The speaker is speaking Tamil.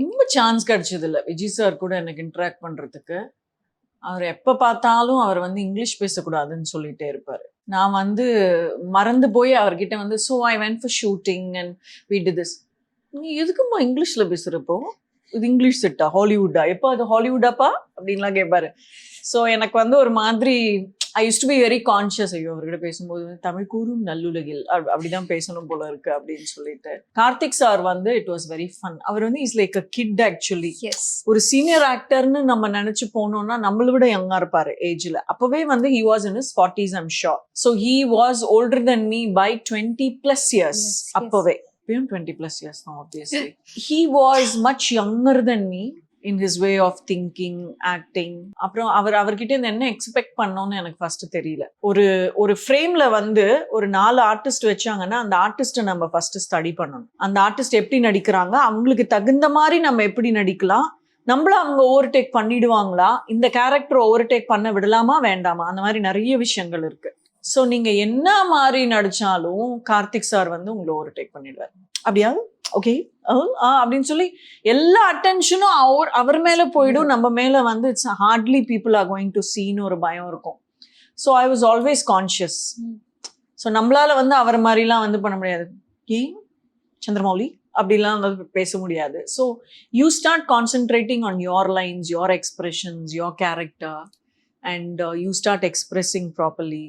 ரொம்ப சான்ஸ் கிடைச்சது இல்ல விஜய் சார் கூட எனக்கு இன்டராக்ட் பண்றதுக்கு. அவர் எப்ப பார்த்தாலும் அவர் வந்து இங்கிலீஷ் பேசக்கூடாதுன்னு சொல்லிட்டே இருப்பாரு. நான் வந்து மறந்து போய் அவர்கிட்ட வந்து so I went for shooting and we did this. நீ எதுக்கும்மா இங்கிலீஷ்ல பேசுறப்போ? இது இங்கிலீஷ் செட்டா? ஹாலிவுட்டா? எப்போ அது ஹாலிவுட்டாப்பா? அப்படின்லாம் கேட்பாரு. ஸோ எனக்கு வந்து ஒரு மாதிரி I used to be very conscious. ஐயோ அவர்கிட்ட பேசும்போது வந்து தமிழ் கூறும் நல்லுலகில் அப்படிதான் பேசணும் போல இருக்கு அப்படின்னு சொல்லிட்டு. கார்த்திக் சார் வந்து இட் வாஸ் வெரி ஃபன். அவர் வந்து is like a kid actually. ஒரு சீனியர் ஆக்டர்னு நம்ம நினைச்சு போனோம்னா நம்மளை விட யங்கா இருப்பாரு ஏஜ்ல. அப்பவே வந்து he was in his 40s I'm sure. So he was older than me by 20+ years. அப்பவே 20+ years now obviously. He was much younger than me in his way of thinking, acting. அப்புறம் அவர்கிட்ட இருந்து என்ன எக்ஸ்பெக்ட் பண்ணோம்னு எனக்கு ஃபர்ஸ்ட் தெரியல. ஒரு ஃப்ரேம்ல வந்து ஒரு 4 ஆர்டிஸ்ட் வச்சாங்கன்னா அந்த ஆர்டிஸ்ட்டை நம்ம ஃபர்ஸ்ட் ஸ்டடி பண்ணணும். அந்த ஆர்டிஸ்ட் எப்படி நடிக்கிறாங்க, அவங்களுக்கு தகுந்த மாதிரி நம்ம எப்படி நடிக்கலாம், நம்மள அவங்க ஓவர்டேக் பண்ணிடுவாங்களா, இந்த கேரக்டர் ஓவர்டேக் பண்ண விடலாமா வேண்டாமா, அந்த மாதிரி நிறைய விஷயங்கள் இருக்கு. ஸோ நீங்க என்ன மாதிரி நடிச்சாலும் கார்த்திக் சார் வந்து உங்களை ஓவர்டேக் பண்ணிடுவார். அப்படியா ஓகே அப்படின்னு சொல்லி எல்லா அட்டென்ஷனும் அவர் மேல போயிடும். நம்ம மேல வந்து it's hardly people are going to சீன்னு ஒரு பயம் இருக்கும். So I was always conscious. So நம்மளால வந்து அவர் மாதிரிலாம் வந்து பண்ண முடியாது. ஏன் சந்திரமௌலி அப்படிலாம் வந்து பேச முடியாது. So you start concentrating on your lines, your expressions, your character, and you start expressing properly.